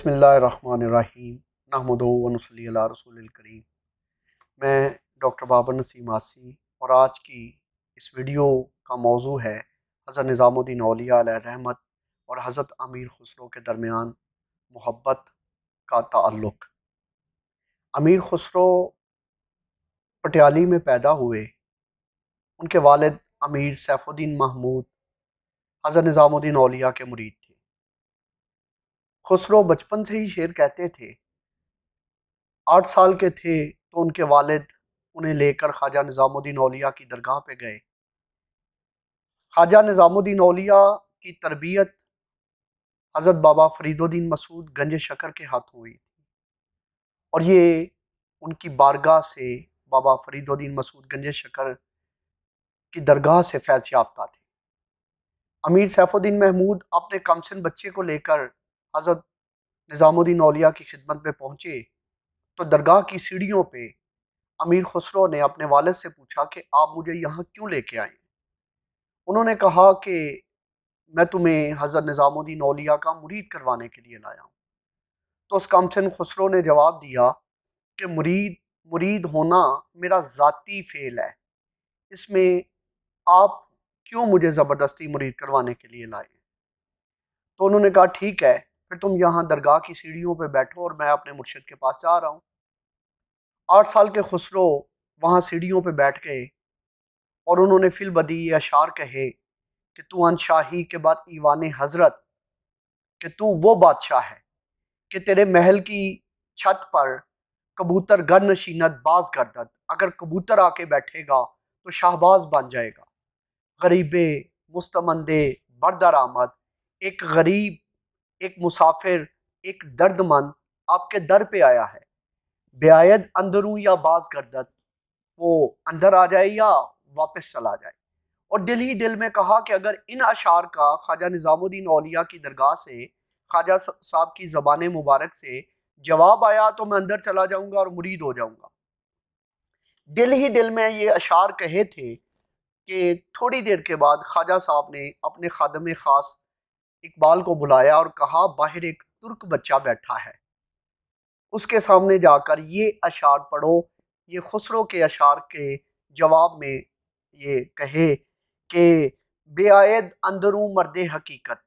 بسم اللہ الرحمن الرحیم نحمدہ و نصلی علی رسول الکریم۔ میں ڈاکٹر بابر نسیم آسی اور آج کی اس ویڈیو کا موضوع ہے حضرت نظام الدین اولیاء علیہ رحمت اور حضرت امیر خسرو کے درمیان محبت کا تعلق۔ امیر خسرو پٹیالی میں پیدا ہوئے۔ ان کے والد امیر سیف الدین محمود حضرت نظام الدین اولیاء کے مرید تھے۔ خسرو بچپن سے ہی شعر کہتے تھے۔ 8 سال کے تھے تو ان کے والد انہیں لے کر خواجہ نظام الدین اولیاء کی درگاہ پہ گئے۔ خواجہ نظام الدین اولیاء کی تربیت حضرت بابا فرید الدین مسعود گنج شکر کے ہاتھوں ہوئی تھی، اور یہ ان کی بارگاہ سے بابا فرید الدین مسعود گنج شکر کی درگاہ سے فیض یافتہ تھے۔ امیر سیف الدین محمود اپنے کم سن بچے کو لے کر حضرت نظام الدین اولیاء کی خدمت میں پہنچے تو درگاہ کی سیڑھیوں پہ امیر خسرو نے اپنے والد سے پوچھا کہ آپ مجھے یہاں کیوں لے کے آئے ہیں؟ انہوں نے کہا کہ میں تمہیں حضرت نظام الدین اولیاء کا مرید کروانے کے لیے لایا ہوں۔ تو اس کم سن خسرو نے جواب دیا کہ مرید ہونا میرا ذاتی فعل ہے، اس میں آپ کیوں مجھے زبردستی مرید کروانے کے لیے لائے؟ تو انہوں نے کہا ٹھیک ہے، پھر تم یہاں درگاہ کی سیڑھیوں پہ بیٹھو اور میں اپنے مرشد کے پاس جا رہا ہوں۔ 8 سال کے خسرو وہاں سیڑھیوں پہ بیٹھ گئے اور انہوں نے فی البدیہہ یہ اشعار کہے کہ تو ان شاہی کے بعد ایوان حضرت، کہ تو وہ بادشاہ ہے کہ تیرے محل کی چھت پر کبوتر گر نشینت باز گردد، اگر کبوتر آ کے بیٹھے گا تو شہباز بن جائے گا۔ غریب مستمندے بردر آمد، ایک غریب، ایک مسافر، ایک درد مند آپ کے در پہ آیا ہے۔ بیاید اندروں یا باز گردد، وہ اندر آ جائے یا واپس چلا جائے۔ اور دل ہی دل میں کہا کہ اگر ان اشعار کا خواجہ نظام الدین اولیاء کی درگاہ سے، خواجہ صاحب کی زبان مبارک سے جواب آیا تو میں اندر چلا جاؤں گا اور مرید ہو جاؤں گا۔ دل ہی دل میں یہ اشعار کہے تھے کہ تھوڑی دیر کے بعد خواجہ صاحب نے اپنے خادم خاص اقبال کو بلایا اور کہا باہر ایک ترک بچہ بیٹھا ہے، اس کے سامنے جا کر یہ اشعار پڑھو۔ یہ خسرو کے اشعار کے جواب میں یہ کہے کہ بے آید اندروں مرد حقیقت،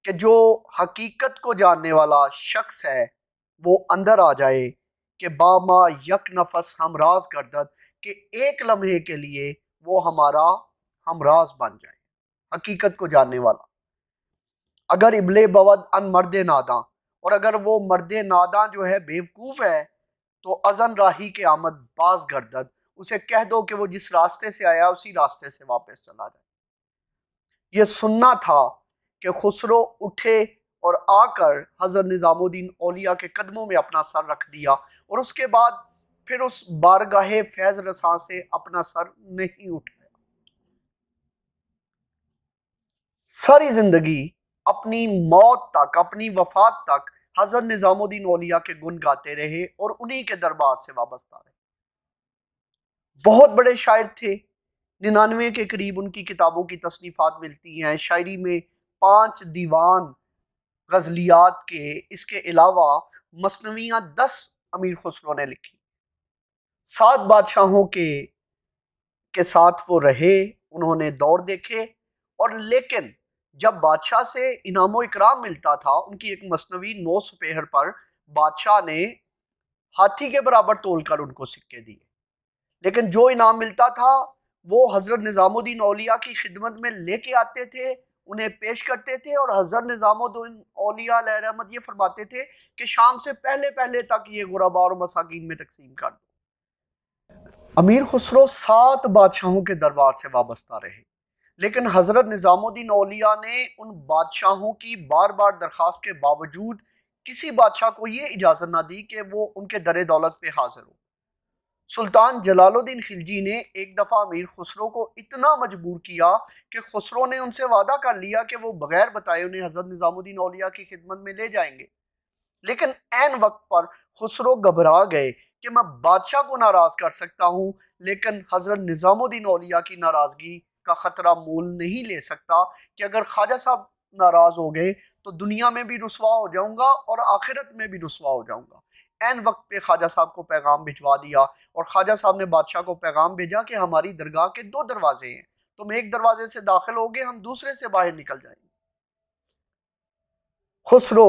کہ جو حقیقت کو جاننے والا شخص ہے وہ اندر آ جائے، کہ باما یک نفس ہمراز گردد، کہ ایک لمحے کے لیے وہ ہمارا ہمراز بن جائے، حقیقت کو جاننے والا۔ اگر ابلے بود ان مرد ناداں، اور اگر وہ مرد ناداں جو ہے بیوقوف ہے تو ازن راہی کے آمد باز گردد، اسے کہہ دو کہ وہ جس راستے سے آیا اسی راستے سے واپس چلا جائے۔ یہ سننا تھا کہ خسرو اٹھے اور آ کر حضرت نظام الدین اولیاء کے قدموں میں اپنا سر رکھ دیا، اور اس کے بعد پھر اس بارگاہ فیض رساں سے اپنا سر نہیں اٹھایا۔ ساری زندگی اپنی موت تک، اپنی وفات تک حضرت نظام الدین اولیاء کے گن گاتے رہے اور انہی کے دربار سے وابستہ رہے۔ بہت بڑے شاعر تھے، 99 کے قریب ان کی کتابوں کی تصنیفات ملتی ہیں۔ شاعری میں 5 دیوان غزلیات کے، اس کے علاوہ مثنویاں 10 امیر خسرو نے لکھی۔ 7 بادشاہوں کے ساتھ وہ رہے، انہوں نے دور دیکھے، اور لیکن جب بادشاہ سے انعام و اکرام ملتا تھا، ان کی ایک مثنوی 9 سپہر پر بادشاہ نے ہاتھی کے برابر تول کر ان کو سکے دیے، لیکن جو انعام ملتا تھا وہ حضرت نظام الدین اولیاء کی خدمت میں لے کے آتے تھے، انہیں پیش کرتے تھے، اور حضرت نظام الدین اولیاء علیہ رحمت یہ فرماتے تھے کہ شام سے پہلے تک یہ غرباء اور مساکین میں تقسیم کر دو۔ امیر خسرو 7 بادشاہوں کے دربار سے وابستہ رہے، لیکن حضرت نظام الدین اولیاء نے ان بادشاہوں کی بار بار درخواست کے باوجود کسی بادشاہ کو یہ اجازت نہ دی کہ وہ ان کے در دولت پہ حاضر ہو۔ سلطان جلال الدین خلجی نے ایک دفعہ امیر خسرو کو اتنا مجبور کیا کہ خسرو نے ان سے وعدہ کر لیا کہ وہ بغیر بتائے انہیں حضرت نظام الدین اولیاء کی خدمت میں لے جائیں گے، لیکن عین وقت پر خسرو گھبرا گئے کہ میں بادشاہ کو ناراض کر سکتا ہوں لیکن حضرت نظام الدین اولیاء کی ناراضگی کا خطرہ مول نہیں لے سکتا، کہ اگر خواجہ صاحب ناراض ہو گئے تو دنیا میں بھی رسوا ہو جاؤں گا اور آخرت میں بھی رسوا ہو جاؤں گا۔ این وقت پہ خواجہ صاحب کو پیغام بھجوا دیا، اور خواجہ صاحب نے بادشاہ کو پیغام بھیجا کہ ہماری درگاہ کے 2 دروازے ہیں، تم ایک دروازے سے داخل ہوگے، ہم دوسرے سے باہر نکل جائیں گے۔ خسرو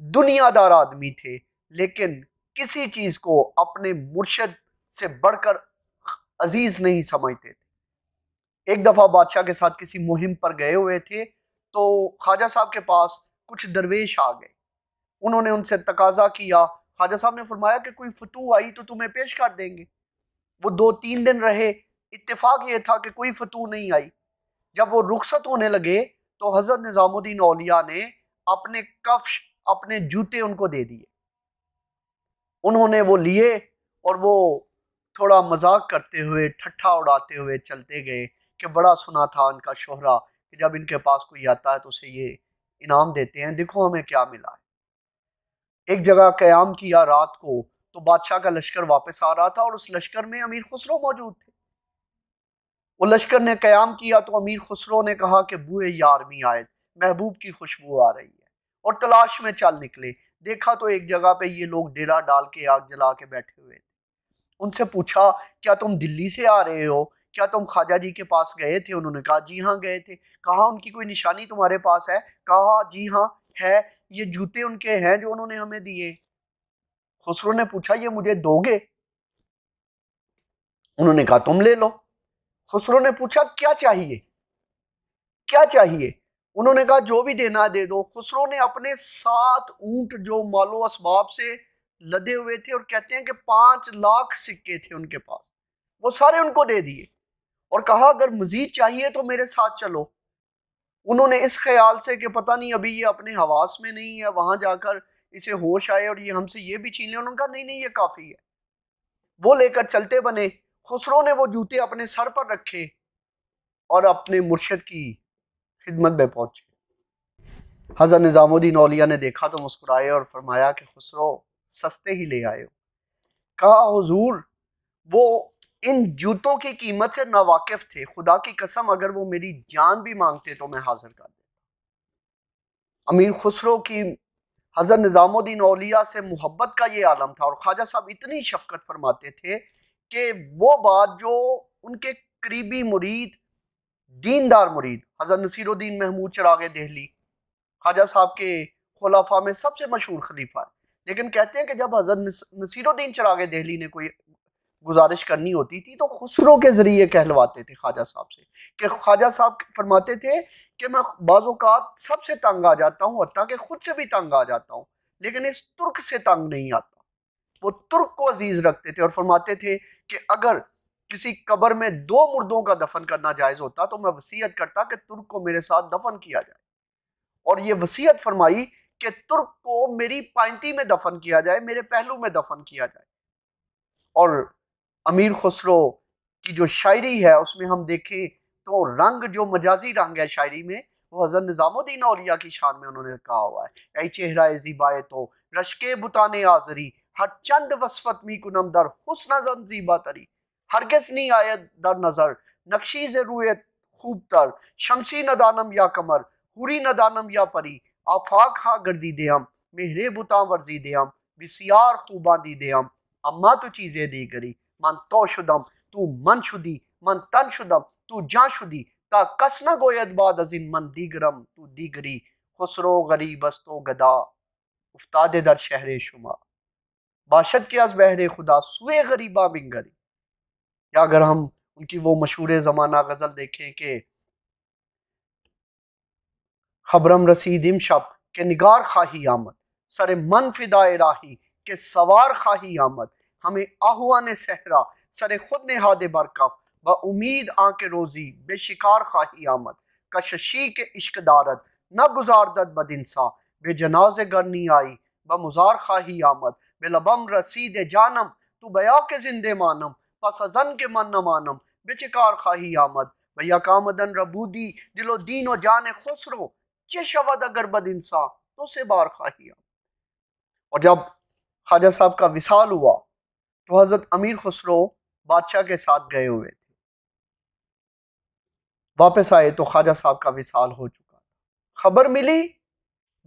دنیا دار آدمی تھے، لیکن کسی چیز کو اپنے مرشد سے بڑھ کر عزیز نہیں سمجھتے تھے۔ ایک دفعہ بادشاہ کے ساتھ کسی مہم پر گئے ہوئے تھے، تو خواجہ صاحب کے پاس کچھ درویش آ گئے۔ انہوں نے ان سے تقاضا کیا، خواجہ صاحب نے فرمایا کہ کوئی فتوح آئی تو تمہیں پیش کر دیں گے۔ وہ 2-3 دن رہے، اتفاق یہ تھا کہ کوئی فتوح نہیں آئی۔ جب وہ رخصت ہونے لگے تو حضرت نظام الدین اولیاء نے اپنے کفش، اپنے جوتے ان کو دے دیے۔ انہوں نے وہ لیے اور وہ تھوڑا مذاق کرتے ہوئے، ٹھٹھا اڑاتے ہوئے چلتے گئے کہ بڑا سنا تھا ان کا شہرہ کہ جب ان کے پاس کوئی آتا ہے تو اسے یہ انعام دیتے ہیں، دیکھو ہمیں کیا ملا ہے۔ ایک جگہ قیام کیا رات کو، تو بادشاہ کا لشکر واپس آ رہا تھا اور اس لشکر میں امیر خسرو موجود تھے۔ وہ لشکر نے قیام کیا تو امیر خسرو نے کہا کہ بوئے یارمی آئے، محبوب کی خوشبو آ رہی ہے، اور تلاش میں چل نکلے۔ دیکھا تو ایک جگہ پہ یہ لوگ ڈیرا ڈال کے آگ جلا کے بیٹھے ہوئے تھے۔ ان سے پوچھا کیا تم دلی سے آ رہے ہو؟ کیا تم خواجہ جی کے پاس گئے تھے؟ انہوں نے کہا جی ہاں گئے تھے۔ کہا ان کی کوئی نشانی تمہارے پاس ہے؟ کہا جی ہاں ہے، یہ جوتے ان کے ہیں جو انہوں نے ہمیں دیے۔ خسرو نے پوچھا یہ مجھے دو گے؟ انہوں نے کہا تم لے لو۔ خسرو نے پوچھا کیا چاہیے؟ کیا چاہیے؟ انہوں نے کہا جو بھی دینا دے دو۔ خسرو نے اپنے 7 اونٹ جو مال و اسباب سے لدے ہوئے تھے، اور کہتے ہیں کہ 5 لاکھ سکے تھے ان کے پاس، وہ سارے ان کو دے دیے، اور کہا اگر مزید چاہیے تو میرے ساتھ چلو۔ انہوں نے اس خیال سے کہ پتہ نہیں ابھی یہ اپنے حواس میں نہیں ہے، وہاں جا کر اسے ہوش آئے اور یہ ہم سے یہ بھی چھین لے، انہوں نے کہا نہیں نہیں یہ کافی ہے۔ وہ لے کر چلتے بنے۔ خسرو نے وہ جوتے اپنے سر پر رکھے اور اپنے مرشد کی خدمت میں پہنچے۔ حضرت نظام الدین اولیاء نے دیکھا تو مسکرائے اور فرمایا کہ خسرو سستے ہی لے آئے ہو۔ کہا حضور وہ ان جوتوں کی قیمت سے ناواقف تھے، خدا کی قسم اگر وہ میری جان بھی مانگتے تو میں حاضر کر دیتا۔ امیر خسرو کی حضرت نظام الدین اولیاء سے محبت کا یہ عالم تھا، اور خواجہ صاحب اتنی شفقت فرماتے تھے کہ وہ بات جو ان کے قریبی مرید، دیندار مرید، حضرت نصیر الدین محمود چراغ دہلی خواجہ صاحب کے خلفاء میں سب سے مشہور خلیفہ ہے، لیکن کہتے ہیں کہ جب حضرت نصیر الدین چراغ دہلی نے کوئی گزارش کرنی ہوتی تھی تو خسرو کے ذریعے کہلواتے تھے خواجہ صاحب سے، کہ خواجہ صاحب فرماتے تھے کہ میں بعض اوقات سب سے تنگ آ جاتا ہوں، حتیٰ کہ خود سے بھی تنگ آ جاتا ہوں، لیکن اس ترک سے تنگ نہیں آتا۔ وہ ترک کو عزیز رکھتے تھے اور فرماتے تھے کہ اگر کسی قبر میں 2 مردوں کا دفن کرنا جائز ہوتا تو میں وصیت کرتا کہ ترک کو میرے ساتھ دفن کیا جائے، اور یہ وصیت فرمائی کہ ترک کو میری پائنتی میں دفن کیا جائے، میرے پہلو میں دفن کیا جائے۔ اور امیر خسرو کی جو شاعری ہے اس میں ہم دیکھیں تو رنگ جو مجازی رنگ ہے شاعری میں، وہ حضرت نظام الدین اولیاء کی شان میں انہوں نے کہا ہوا ہے۔ اے چہرہ زیبائے تو رشکے بتانے آزری، ہر چند وصفت می کنم در حسن زن زیبا تری، ہرگز نہیں آید در نظر نقشی ز رویت خوب تر، شمسی ندانم یا کمر ہوری ندانم یا پری، آفاق ہا گردی دیہم مہرے بتاں ورزی دیہم بسیار خوباں دی دیہم، اما تو چیزیں دیگری من تو شدم تو من شدی، من تن شدم تو جان شدی، تا کس نہ گوید بعد از این من دیگرم تو دیگری، خسرو غریب است و گدا افتاده در شہر شما، باشد کہ از بہر خدا سوئے غریبا بنگری۔ یا اگر ہم ان کی وہ مشہور زمانہ غزل دیکھیں کہ خبرم رسید امشب کہ نگار خواہی آمد، سر من فدائے راہی کہ سوار خواہی آمد، ہمیں آہوان صحرا سر خود نہاد برکف، با امید آنکھ روزی بے شکار خواہی آمد، کششی کے عشق دارد نہ گزاردد بد انسان، بے جناز گرنی آئی بمزار خواہی آمد، بے لبم رسید جانم تو بیا کے زندے مانم، پس ازن کے من نہ مانم بے چکار خواہی آمد، بیا کامدن ربودی دل و دین و جان خسرو، چے شود اگر بد انسان تو سے بار خواہی آمد۔ اور جب خواجہ صاحب کا وصال ہوا تو حضرت امیر خسرو بادشاہ کے ساتھ گئے ہوئے تھے، واپس آئے تو خواجہ صاحب کا وصال ہو چکا، خبر ملی